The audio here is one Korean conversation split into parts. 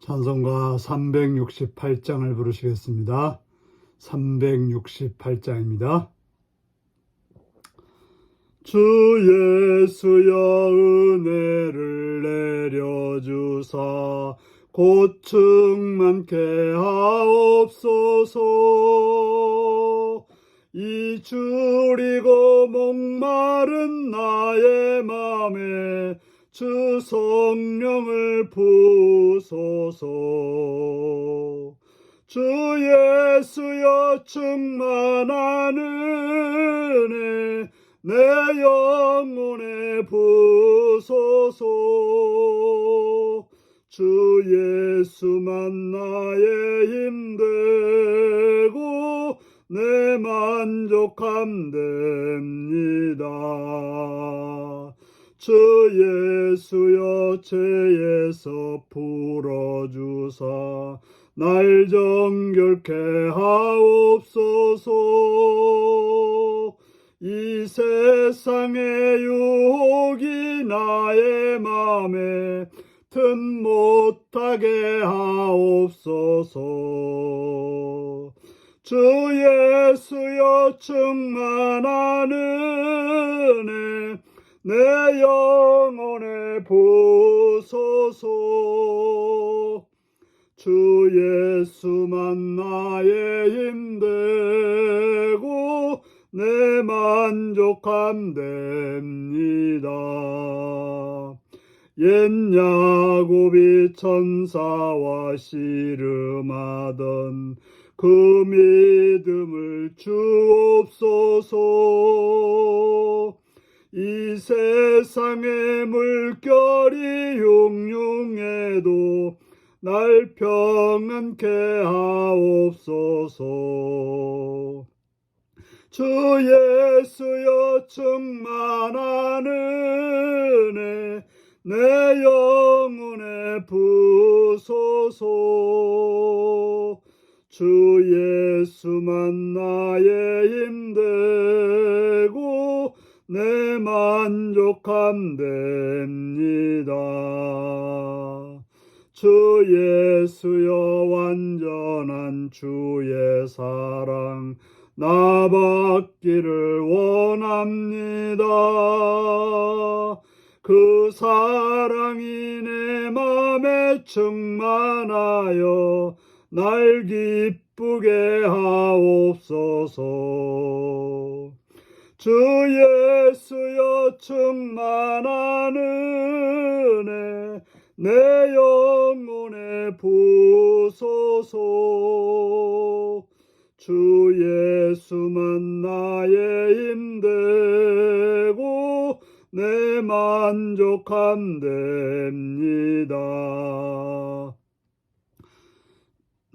찬송가 368장을 부르시겠습니다. 368장입니다. 주 예수여 은혜를 내려주사 고충 많게 하옵소서. 이 줄이고 목마른 나의 맘에 주 성령을 부소서. 주 예수여 충만한 은혜 내 영혼에 부소서. 주 예수만 나의 힘되고 내 만족함 됩니다. 주 예수여 죄에서 풀어주사 날 정결케 하옵소서. 이 세상의 유혹이 나의 맘에 틈 못하게 하옵소서. 주 예수여 충만한 은혜 내 영혼에 부소서. 주 예수만 나의 힘되고 내 만족함 됩니다. 옛 야곱이 천사와 씨름하던 그 믿음을 주옵소서. 이 세상의 물결이 흉흉해도 날 평안케 하옵소서. 주 예수여 충만한 은혜 내 영혼에 부소서. 주 예수만 나의 힘되고 내 만족함 됩니다. 주 예수여 완전한 주의 사랑 나 받기를 원합니다. 그 사랑이 내 맘에 충만하여 날 기쁘게 하옵소서. 주 예수여 충만한 은혜 내 영혼에 부소서. 주 예수만 나의 힘되고 내 만족함 됩니다.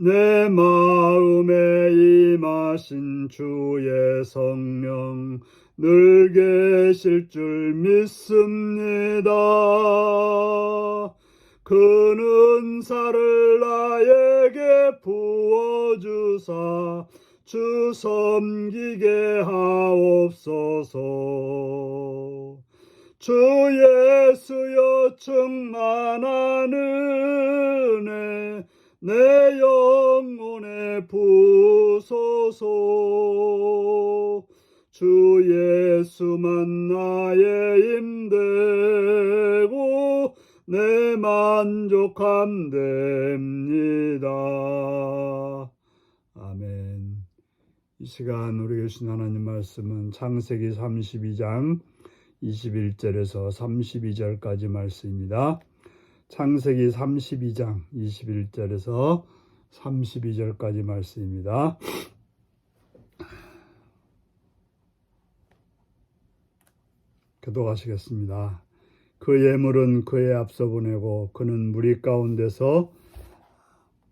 내 마음에 임하신 주의 성령 늘 계실 줄 믿습니다. 그 은사를 나에게 부어주사 주 섬기게 하옵소서. 주 예수여 충만한 은혜 내 영혼에 부소서. 주 예수만 나의 힘되고 내 만족함 됩니다. 아멘. 이 시간 우리 계신 하나님 말씀은 창세기 32장 21절에서 32절까지 말씀입니다. 창세기 32장 21절에서 32절까지 말씀입니다. 기도하시겠습니다. 그 예물은 그의 앞서 보내고 그는 무리 가운데서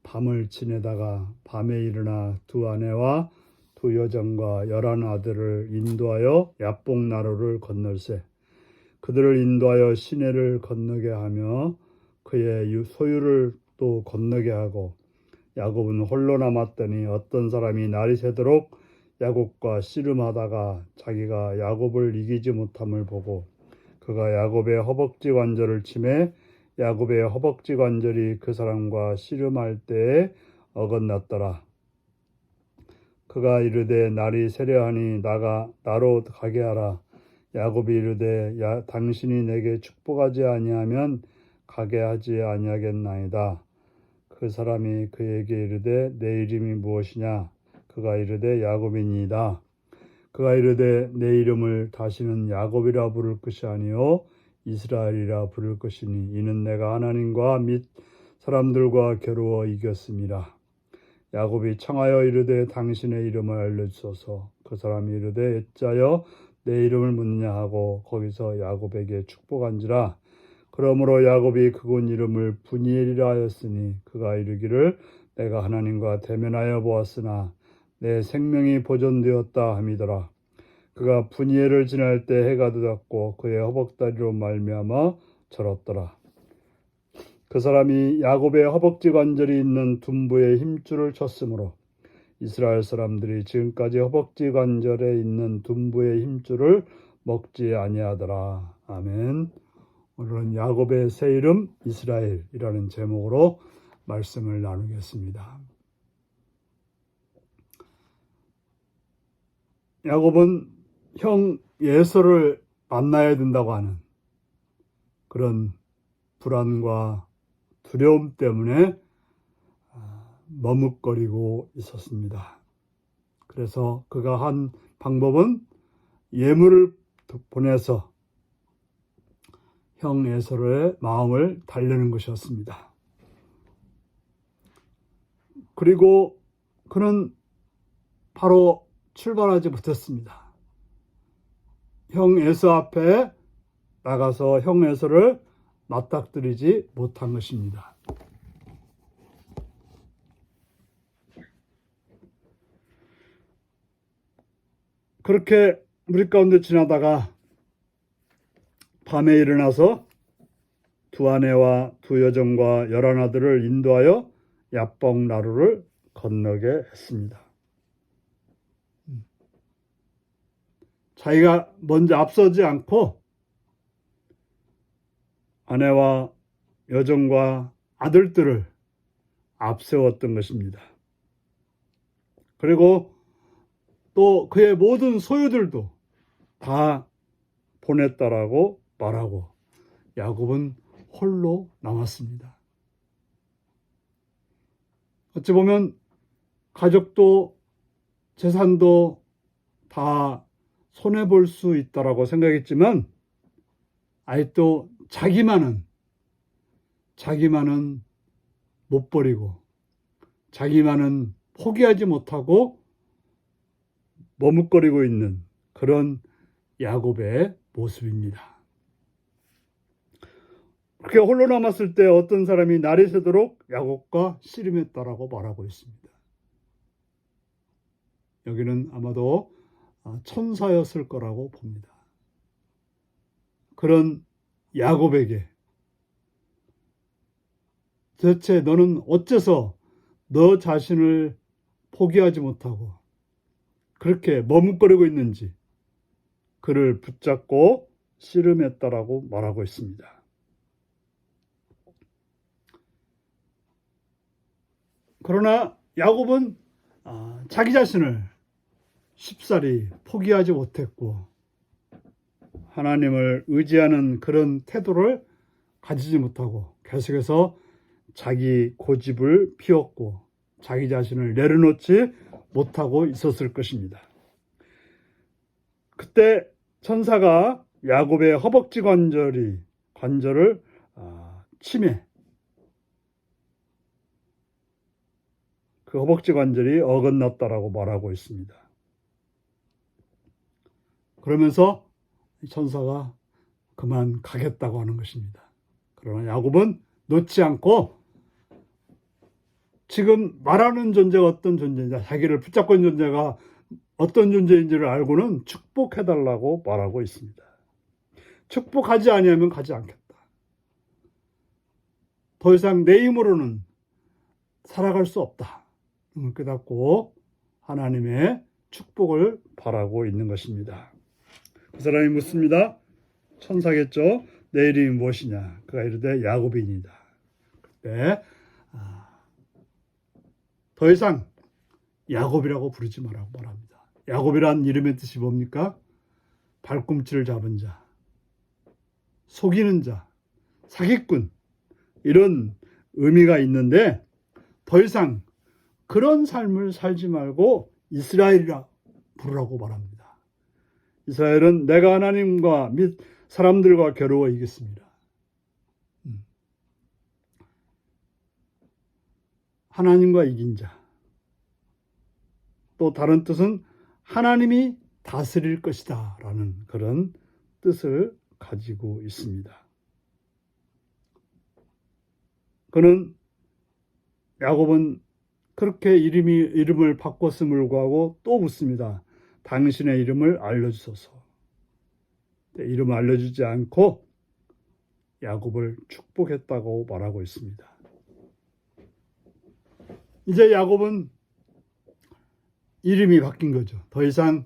밤을 지내다가 밤에 일어나 두 아내와 두 여종과 11 아들을 인도하여 야복나루를 건널세. 그들을 인도하여 시내를 건너게 하며 그의 소유를 또 건너게 하고 야곱은 홀로 남았더니 어떤 사람이 날이 새도록 야곱과 씨름하다가 자기가 야곱을 이기지 못함을 보고 그가 야곱의 허벅지 관절을 치매 야곱의 허벅지 관절이 그 사람과 씨름할 때에 어긋났더라. 그가 이르되 날이 세려하니 나로 가게 하라. 야곱이 이르되 당신이 내게 축복하지 아니하면 가게 하지 아니하겠나이다. 그 사람이 그에게 이르되 내 이름이 무엇이냐? 그가 이르되 야곱이니이다. 그가 이르되 내 이름을 다시는 야곱이라 부를 것이 아니요 이스라엘이라 부를 것이니 이는 내가 하나님과 및 사람들과 겨루어 이겼음이라. 야곱이 청하여 이르되 당신의 이름을 알려주소서. 그 사람이 이르되 어찌하여 내 이름을 묻느냐 하고 거기서 야곱에게 축복한지라. 그러므로 야곱이 그곳 이름을 브니엘이라 하였으니 그가 이르기를 내가 하나님과 대면하여 보았으나 내 생명이 보존되었다 함이더라. 그가 브니엘을 지날 때 해가 돋았고 그의 허벅다리로 말미암아 절었더라. 그 사람이 야곱의 허벅지 관절이 있는 둔부의 힘줄을 쳤으므로 이스라엘 사람들이 지금까지 허벅지 관절에 있는 둔부의 힘줄을 먹지 아니하더라. 아멘. 오늘은 야곱의 새 이름 이스라엘이라는 제목으로 말씀을 나누겠습니다. 야곱은 형 에서를 만나야 된다고 하는 그런 불안과 두려움 때문에 머뭇거리고 있었습니다. 그래서 그가 한 방법은 예물을 보내서 형 에서의 마음을 달래는 것이었습니다. 그리고 그는 바로 출발하지 못했습니다. 형 에서 앞에 나가서 형 에서를 맞닥뜨리지 못한 것입니다. 그렇게 무리 가운데 지나다가 밤에 일어나서 두 아내와 두 여종과 11아들을 인도하여 야복 나루를 건너게 했습니다. 자기가 먼저 앞서지 않고 아내와 여종과 아들들을 앞세웠던 것입니다. 그리고 또 그의 모든 소유들도 다 보냈다라고 말하고 야곱은 홀로 남았습니다. 어찌 보면 가족도 재산도 다 손해볼 수 있다라고 생각했지만 아직도 자기만은 못 버리고 자기만은 포기하지 못하고 머뭇거리고 있는 그런 야곱의 모습입니다. 그렇게 홀로 남았을 때 어떤 사람이 날이 새도록 야곱과 씨름했다라고 말하고 있습니다. 여기는 아마도 천사였을 거라고 봅니다. 그런 야곱에게 도대체 너는 어째서 너 자신을 포기하지 못하고 그렇게 머뭇거리고 있는지 그를 붙잡고 씨름했다라고 말하고 있습니다. 그러나 야곱은 자기 자신을 쉽사리 포기하지 못했고 하나님을 의지하는 그런 태도를 가지지 못하고 계속해서 자기 고집을 피웠고 자기 자신을 내려놓지 못하고 있었을 것입니다. 그때 천사가 야곱의 허벅지 관절을 치매 그 허벅지 관절이 어긋났다라고 말하고 있습니다. 그러면서 천사가 그만 가겠다고 하는 것입니다. 그러나 야곱은 놓지 않고 지금 말하는 존재가 어떤 존재인지 자기를 붙잡고 있는 존재가 어떤 존재인지를 알고는 축복해달라고 말하고 있습니다. 축복하지 아니하면 가지 않겠다. 더 이상 내 힘으로는 살아갈 수 없다. 깨닫고 하나님의 축복을 바라고 있는 것입니다. 그 사람이 묻습니다. 천사겠죠. 내 이름이 무엇이냐? 그가 이르되 야곱이니이다. 그때 더 이상 야곱이라고 부르지 말라고 말합니다. 야곱이란 이름의 뜻이 뭡니까? 발꿈치를 잡은 자, 속이는 자, 사기꾼, 이런 의미가 있는데 더 이상 그런 삶을 살지 말고 이스라엘이라 부르라고 말합니다. 이스라엘은 내가 하나님과 및 사람들과 겨루어 이겼습니다. 하나님과 이긴 자. 또 다른 뜻은 하나님이 다스릴 것이다 라는 그런 뜻을 가지고 있습니다. 야곱은 그렇게 이름을 바꿨음을 불구하고 또 묻습니다. 당신의 이름을 알려주소서. 이름을 알려주지 않고 야곱을 축복했다고 말하고 있습니다. 이제 야곱은 이름이 바뀐 거죠. 더 이상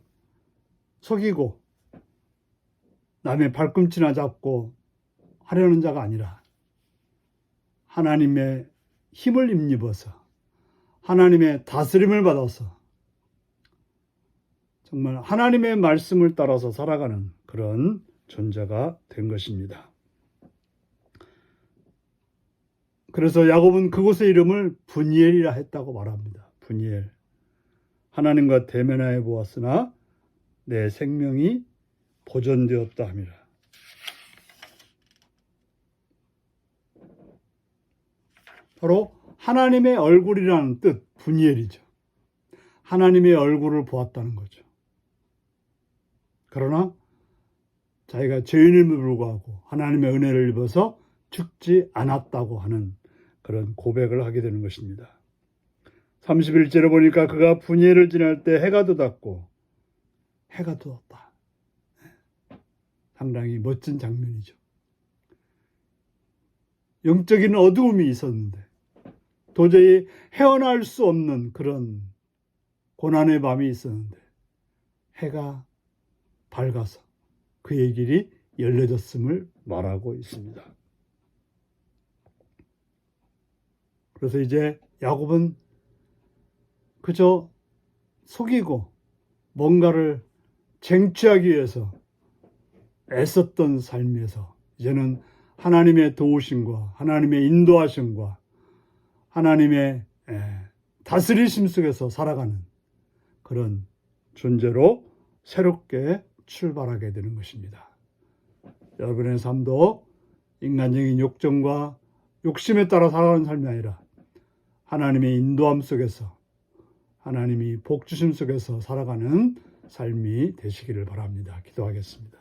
속이고 남의 발꿈치나 잡고 하려는 자가 아니라 하나님의 힘을 힘입어서 하나님의 다스림을 받아서 정말 하나님의 말씀을 따라서 살아가는 그런 존재가 된 것입니다. 그래서 야곱은 그곳의 이름을 분이엘이라 했다고 말합니다. 분이엘. 하나님과 대면하여 보았으나 내 생명이 보존되었다 함이라. 바로 하나님의 얼굴이라는 뜻, 분이엘이죠. 하나님의 얼굴을 보았다는 거죠. 그러나 자기가 죄인임을 불구하고 하나님의 은혜를 입어서 죽지 않았다고 하는 그런 고백을 하게 되는 것입니다. 31절에 보니까 그가 분이엘을 지날 때 해가 돋았고 해가 돋았다. 상당히 멋진 장면이죠. 영적인 어두움이 있었는데 도저히 헤어날 수 없는 그런 고난의 밤이 있었는데 해가 밝아서 그의 길이 열려졌음을 말하고 있습니다. 그래서 이제 야곱은 그저 속이고 뭔가를 쟁취하기 위해서 애썼던 삶에서 이제는 하나님의 도우심과 하나님의 인도하심과 하나님의 다스리심 속에서 살아가는 그런 존재로 새롭게 출발하게 되는 것입니다. 여러분의 삶도 인간적인 욕정과 욕심에 따라 살아가는 삶이 아니라 하나님의 인도함 속에서 하나님이 복 주심 속에서 살아가는 삶이 되시기를 바랍니다. 기도하겠습니다.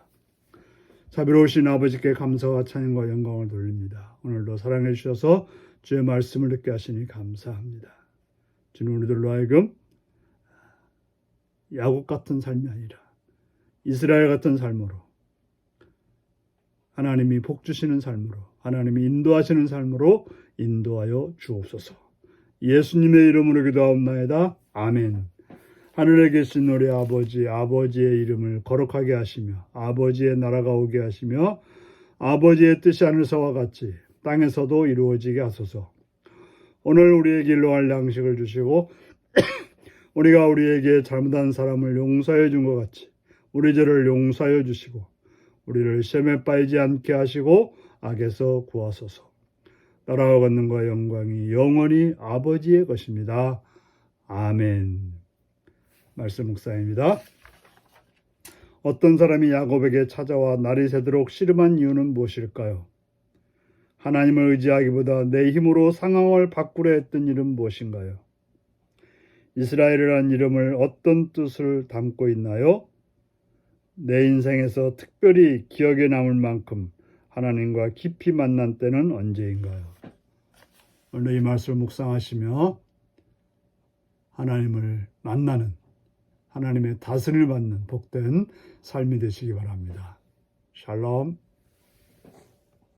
자비로우신 아버지께 감사와 찬양과 영광을 돌립니다. 오늘도 사랑해 주셔서 주의 말씀을 듣게 하시니 감사합니다. 주는 우리들로 하여금 야곱 같은 삶이 아니라 이스라엘 같은 삶으로 하나님이 복 주시는 삶으로 하나님이 인도하시는 삶으로 인도하여 주옵소서. 예수님의 이름으로 기도하옵나이다. 아멘. 하늘에 계신 우리 아버지, 아버지의 이름을 거룩하게 하시며 아버지의 나라가 오게 하시며 아버지의 뜻이 하늘서와 같이 땅에서도 이루어지게 하소서. 오늘 우리에게 일용할 양식을 주시고 우리가 우리에게 잘못한 사람을 용서해 준 것 같이 우리 죄를 용서하여 주시고 우리를 시험에 빠지지 않게 하시고 악에서 구하소서. 나라와 권능과 영광이 영원히 아버지의 것입니다. 아멘. 말씀 묵상입니다. 어떤 사람이 야곱에게 찾아와 날이 새도록 씨름한 이유는 무엇일까요? 하나님을 의지하기보다 내 힘으로 상황을 바꾸려 했던 일은 무엇인가요? 이스라엘이라는 이름을 어떤 뜻을 담고 있나요? 내 인생에서 특별히 기억에 남을 만큼 하나님과 깊이 만난 때는 언제인가요? 오늘 이 말씀을 묵상하시며 하나님을 만나는 하나님의 다스림을 받는 복된 삶이 되시기 바랍니다. 샬롬.